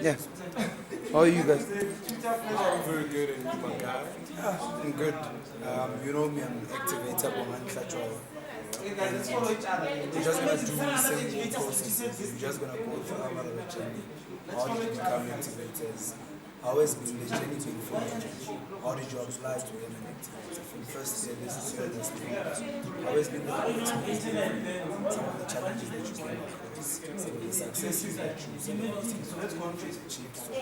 Yeah. How are you guys? I'm very good, and you, my guy. I'm good. You know me, I'm activator for Manufacturer. We're just gonna do simple processes. We're just gonna go through our journey. How did you become activators? How has been the journey been for you? How did you apply to become an activator? From first year, this is your understanding. How has been the experience? Some of the challenges that you came across, some of the successes that you achieved. So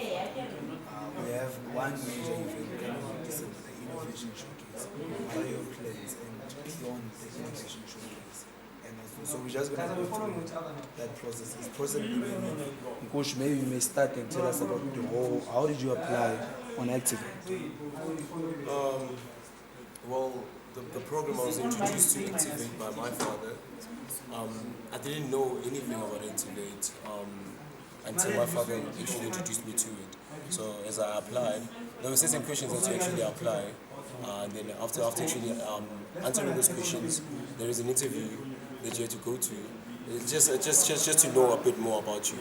we have one major event coming up this is the Innovation Showcase. What are your plans and beyond the Innovation Showcase? And also, so we're just going to go through that process. It's possibly Coach, maybe you may start and tell us about the whole, how did you apply on Activate? Well, the program I was introduced to Activate by my father. I didn't know anything about Activate until my father actually introduced me to it. So as I applied, there were certain questions that you actually apply. And then after actually answering those questions, there is an interview that you have to go to. It's just to know a bit more about you.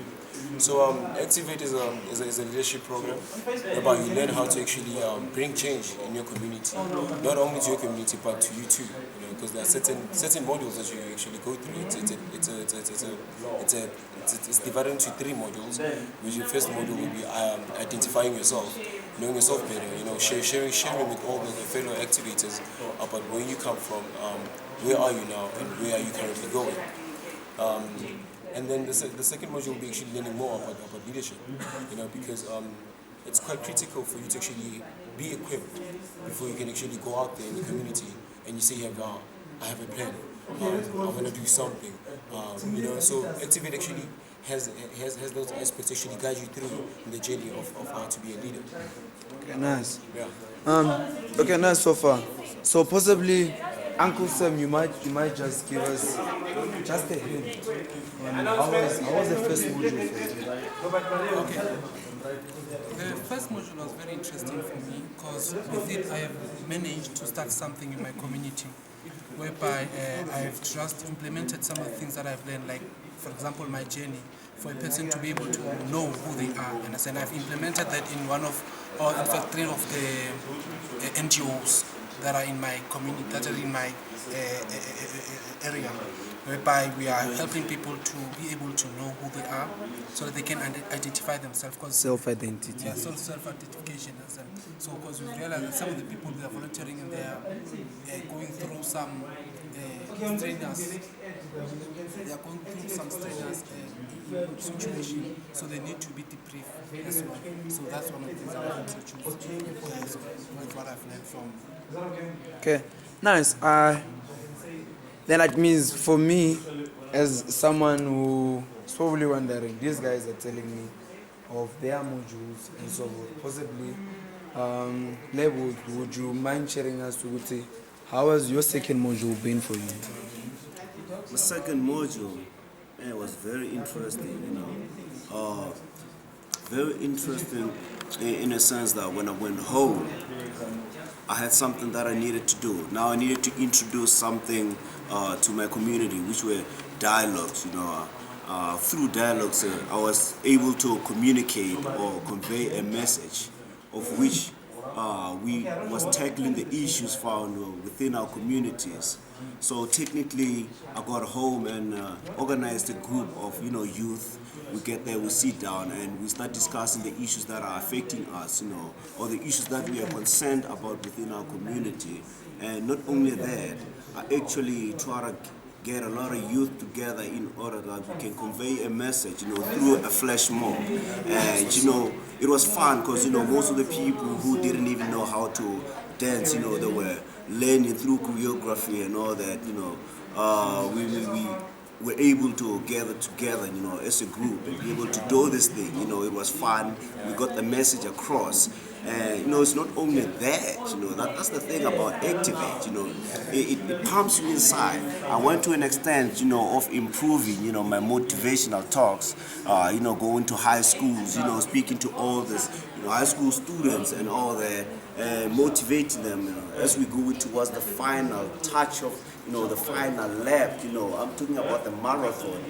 So Activate is a leadership program whereby you learn how to actually bring change in your community, not only to your community but to you too. You know, because there are certain modules that you actually go through. It's divided into 3 modules. Which your first module will be identifying yourself, knowing yourself better. You know, sharing with all the fellow activators about where you come from, where are you now, and where are you currently going. And then the second module will be actually learning more about leadership, you know, because it's quite critical for you to actually be equipped before you can actually go out there in the community and you say, I have a plan, I want to do something, you know. So Activate actually has those aspects to actually guide you through in the journey of how to be a leader. Okay, nice. Yeah. Okay, nice so far. So possibly, Uncle Sam, you might just give us just a hint. How was the first module for you? Okay. The first module was very interesting for me because with it I have managed to start something in my community whereby I have just implemented some of the things that I've learned, like for example my journey, for a person to be able to know who they are. And I said I've implemented that in one of, or in fact 3 of the NGOs that are in my community, that are in my area, whereby we are helping people to be able to know who they are so that they can identify themselves. Self-identity. Yeah, self-identification. So because we realize that some of the people they are volunteering and they are going through some strenuous, situation, so they need to be debriefed as well. So that's one of the things that I introduced with what I've learned from. Okay, nice. Then that means for me, as someone who is probably wondering, these guys are telling me of their modules and so forth. Possibly, level, would you mind sharing us to how has your second module been for you? The second module, it was very interesting, you know. Very interesting in a sense that when I went home, I had something that I needed to do. Now I needed to introduce something to my community, which were dialogues, you know. Through dialogues, I was able to communicate or convey a message of which we was tackling the issues found within our communities. So technically, I got home and organized a group of youth. We get there, we sit down, and we start discussing the issues that are affecting us, or the issues that we are concerned about within our community. And not only that, I actually try to get a lot of youth together in order that we can convey a message, through a flash mob. And it was fun because most of the people who didn't even know how to dance, they were learning through choreography and all that. We were able to gather together, as a group and be able to do this thing. It was fun. We got the message across. And it's not only that, that's the thing about Activate, it pumps you inside. I went to an extent, of improving, my motivational talks, going to high schools, speaking to all this, high school students and all that, and motivating them, as we go towards the final touch of, the final lap, I'm talking about the marathon.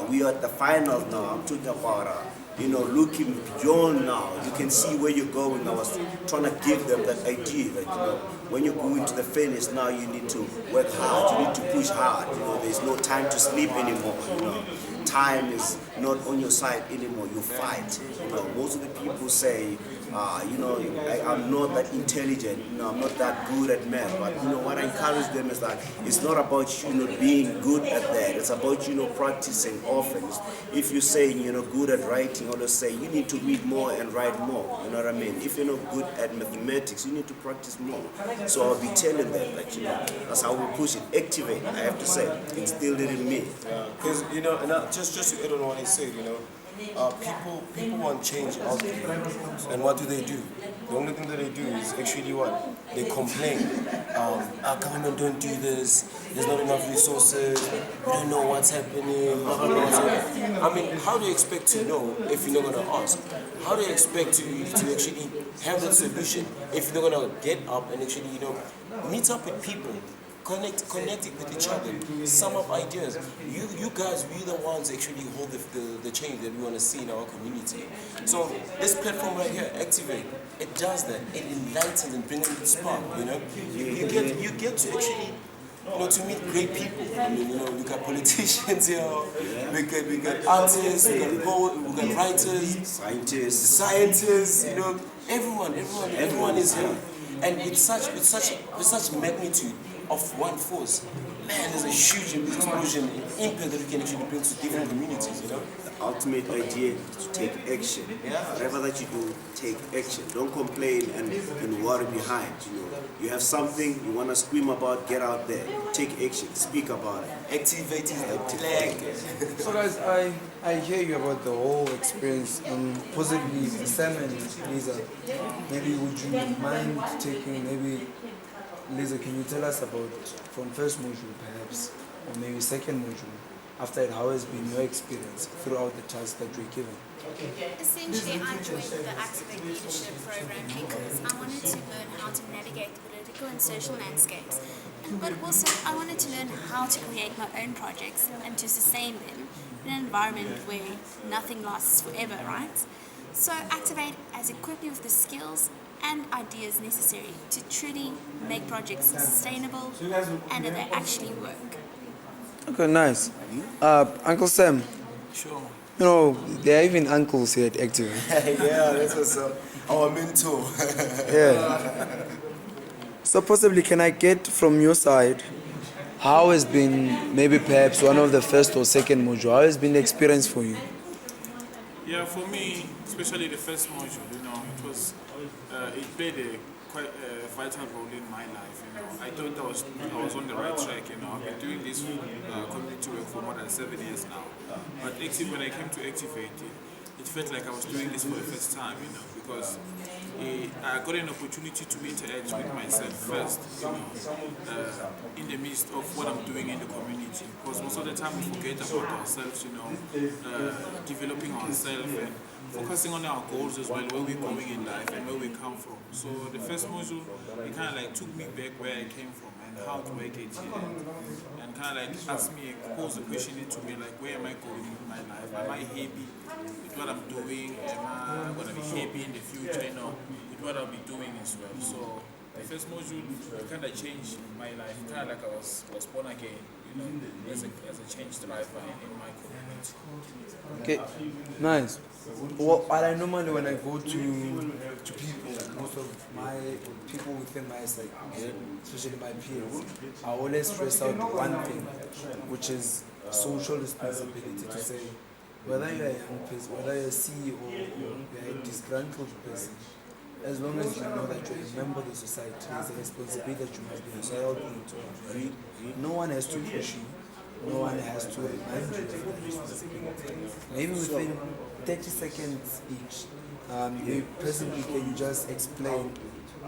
We are at the finals now. I'm talking about, looking beyond now. You can see where you're going. I was trying to give them that idea that, when you go into the finish now, you need to work hard. You need to push hard. There's no time to sleep anymore. Time is not on your side anymore. You fight. Most of the people say, I'm not that intelligent. I'm not that good at math. But what I encourage them is that it's not about you not being good at that. It's about practicing often. If you're saying you're not good at writing, always say you need to read more and write more. You know what I mean? If you're not good at mathematics, you need to practice more. So I'll be telling them that that's how we push it. Activate. I have to say, instill it in me. Because and just to add on what he said, people want change out there, and what do? The only thing that they do is actually what they complain. Our government don't do this. There's not enough resources. We don't know what's happening. Blah, blah, blah. So, I mean, how do you expect to know if you're not gonna ask? How do you expect to actually have that solution if you're not gonna get up and actually meet up with people? Connect it with each other, sum up ideas. You guys, we're the ones actually hold the change that we want to see in our community. So this platform right here, Activate, it does that. It enlightens and brings in the spark. You get to actually to meet great people. I mean, we got politicians here, we got artists, we got poets, we got writers, scientists. Everyone is here, and with such magnitude of one force, man, there's a huge explosion in impact that we can actually bring to different communities, The ultimate idea is to take action. Whatever that you do, take action. Don't complain and worry behind, You have something you want to scream about, get out there. Take action, speak about it. Activate the flag. So guys, I hear you about the whole experience, and possibly Sam and Lisa, maybe would you mind taking, Lisa, can you tell us about, from first module perhaps, or maybe second module, after it, how has been your experience throughout the tasks that you're given? Essentially, I joined the Activate Leadership Program because I wanted to learn how to navigate the political and social landscapes, but also I wanted to learn how to create my own projects and to sustain them in an environment where nothing lasts forever, right? So Activate has equipped me with the skills and ideas necessary to truly make projects sustainable and that they actually work. Okay, nice. Uncle Sam. Sure. There are even uncles here at Active. Yeah, that's what's up. Our mentor. Yeah. So possibly, can I get from your side, how has been maybe perhaps one of the first or second module? How has been the experience for you? Yeah, for me, especially the first module, it played a quite vital role in my life. I thought I was on the right track. I've been doing this community work for more than 7 years now. But actually, when I came to Activate, it felt like I was doing this for the first time. Because I got an opportunity to interact with myself first. In the midst of what I'm doing in the community. Because most of the time we forget about ourselves. Developing ourselves and focusing on our goals as well, where we're going in life and where we come from. So the first module, it kind of took me back where I came from and how do I get here, and kind of asked me, posed a question to me where am I going in my life? Am I happy with what I'm doing? Am I going to be happy in the future? With what I'll be doing as well. So the first module kind of changed my life. Kind of I was born again. As a change driver in my community. Okay, nice. What I normally, when I go to people, most of my people within my side, especially my peers, I always stress out one thing, which is social responsibility. To say, whether you're a young person, whether you're a CEO or you're a disgruntled person, as long as you know that you're a member of the society, there's a responsibility that you must be held into. No one has to push you. No one has to remind you of that responsibility. Maybe within 30 seconds each, presently, can you just explain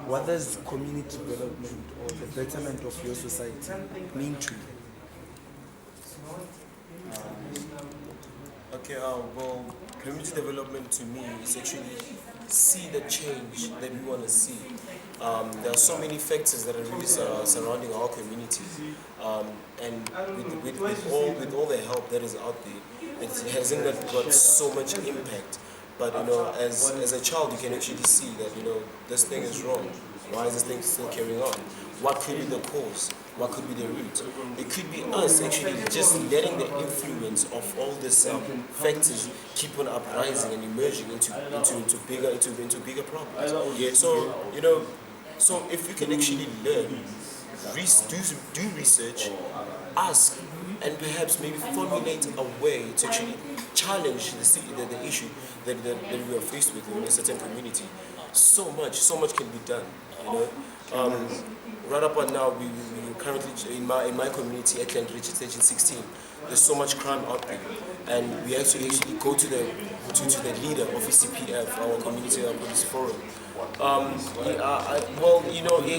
what does community development or the betterment of your society mean to you? Okay, well, community development to me is actually see the change that we want to see. there are so many factors that are really surrounding our community, and with all the help that is out there, it hasn't got so much impact. But as a child, you can actually see that this thing is wrong. Why is this thing still carrying on? What could be the cause? What could be the root? It could be us actually just letting the influence of all these factors keep on uprising and emerging into bigger problems. So if we can actually learn, do research, ask, and perhaps maybe formulate a way to actually challenge the issue that we are faced with in a certain community. So much can be done. Right up and now, we currently in my community, Eckland Ridge, Station 16. There's so much crime out there, and we actually go to the leader of ECPF, our community police forum. He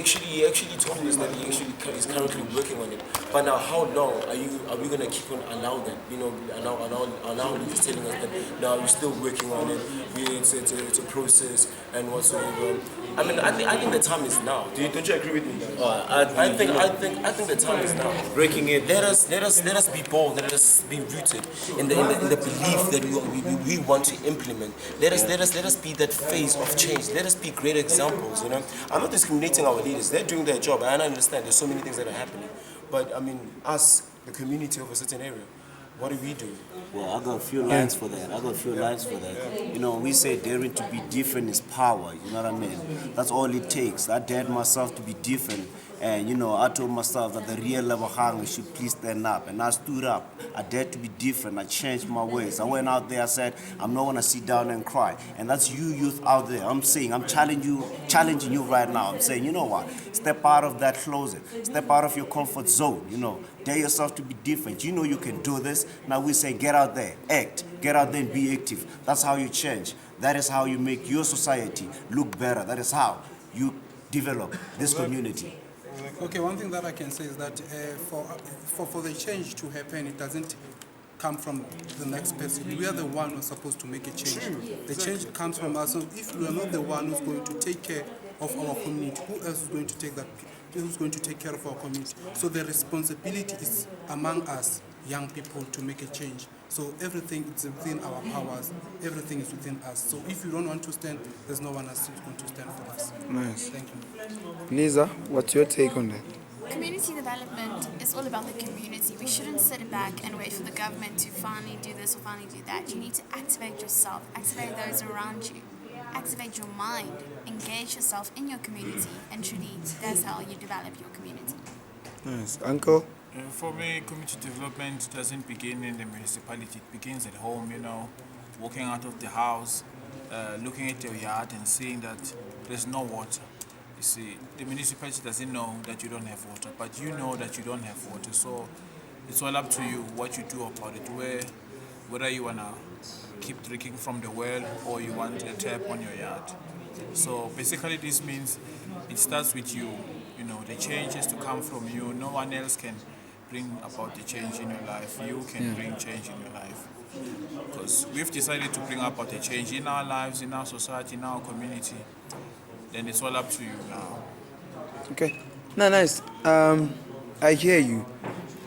actually told us that he actually is currently working on it. But now, how long are we gonna keep on allow that? Allow leaders telling us that now we're still working on it. It's a process and whatsoever. I mean, I think the time is now. Don't you agree with me? I think the time is now. Breaking it. Let us be bold. Let us be rooted in the belief that we want to implement. Let us be that phase of change. Let us be great examples. I'm not discriminating our leaders. They're doing their job, and I understand there's so many things that are happening. But I mean, us, the community of a certain area, what do we do? Well, I got a few lines for that. We say daring to be different is power. You know what I mean? That's all it takes. I dared myself to be different. And, I told myself that the real level hungry should please stand up. And I stood up. I dared to be different. I changed my ways. I went out there, I said, I'm not going to sit down and cry. And that's you youth out there. I'm saying, I'm challenging you right now. I'm saying, you know what? Step out of that closet. Step out of your comfort zone, Dare yourself to be different. You know you can do this. Now we say, get out there, act. Get out there and be active. That's how you change. That is how you make your society look better. That is how you develop this community. Okay, one thing that I can say is that for the change to happen, it doesn't come from the next person. We are the one who's supposed to make a change. The change comes from us. So if we are not the one who's going to take care of our community, who else is going to take that? Who's going to take care of our community? So the responsibility is among us, young people, to make a change. So everything is within our powers. Everything is within us. So if you don't want to stand, there's no one else who's going to stand for us. Nice. Thank you. Lisa, what's your take on that? Community development is all about the community. We shouldn't sit back and wait for the government to finally do this or finally do that. You need to activate yourself, activate those around you, activate your mind, engage yourself in your community, and truly that's how you develop your community. Nice. Uncle? For me, community development doesn't begin in the municipality. It begins at home, walking out of the house, looking at your yard and seeing that there's no water. You see, the municipality doesn't know that you don't have water, but you know that you don't have water. So it's all up to you what you do about it, whether you want to keep drinking from the well or you want a tap on your yard. So basically this means it starts with you. The change has to come from you. No one else can bring about the change in your life. You can bring change in your life. Because we've decided to bring about a change in our lives, in our society, in our community. Then it's all up to you now. Okay. No, nice. I hear you.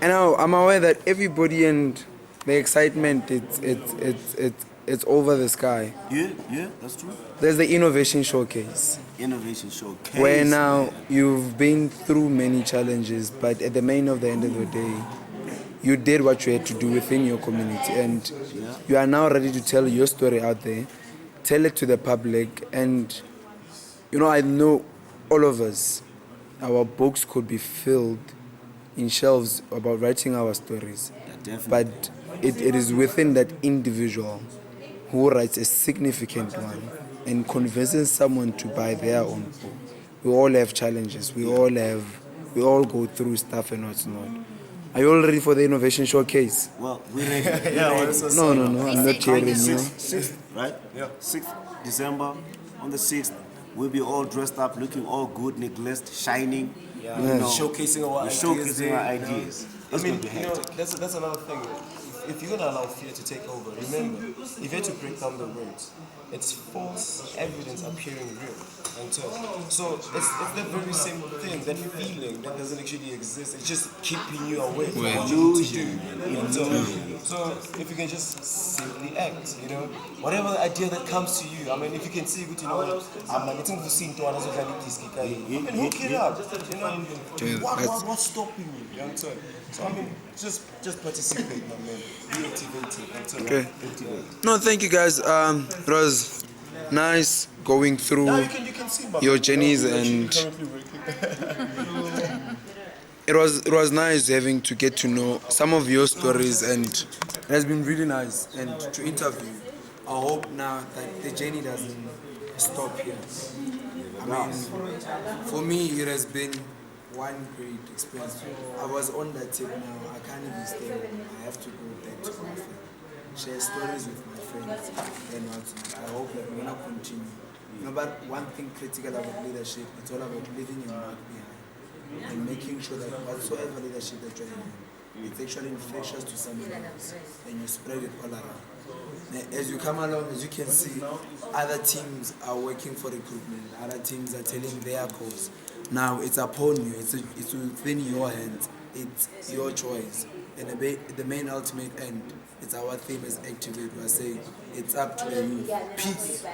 And now I'm aware that everybody and the excitement, it's over the sky. Yeah, that's true. There's the innovation showcase. Innovation showcase. Where now you've been through many challenges, but at the end of the day, you did what you had to do within your community, and you are now ready to tell your story out there, tell it to the public, and I know all of us, our books could be filled in shelves about writing our stories, but it is within that individual who writes a significant one and convinces someone to buy their own book. We all have challenges. We all go through stuff and what's not. Are you all ready for the innovation showcase? Well, we're ready. No, I'm not hearing you. 6th, right? Yeah. 6th December, on the 6th, we'll be all dressed up, looking all good, necklaced, shining. Showcasing our ideas. Showcasing our ideas. I mean, that's another thing. if you're gonna allow fear to take over, remember, if you're to break down the words, it's false evidence appearing real. And so it's the very same thing, that feeling that doesn't actually exist. It's just keeping you away from what you need to do. So if you can just simply act, you know, whatever idea that comes to you. I mean, if you can see, you know, I'm like getting to see into another hook it up. You know, what's stopping you? You know what I'm saying? So I mean, just participate, my man. Be activated. Okay. No, thank you guys. It was nice going through Now you can see my your journeys, and currently working. it was nice having to get to know some of your stories, and it has been really nice and to interview. I hope now that the journey doesn't stop here. I mean, for me it has been one great experience. I was on that tip now. I can't even stay home. I have to go back to my family, share stories with my friends, and whatnot. I hope that we're gonna continue. You know, but one thing critical about leadership, it's all about leaving your mark behind and making sure that whatsoever leadership that you're in, it's actually infectious to someone else, and you spread it all around. As you come along, as you can see, other teams are working for recruitment, other teams are telling their cause. Now it's upon you, it's within your hands, it's your choice. And the main ultimate end, it's our theme as Activate. We are saying it's up to you. Peace.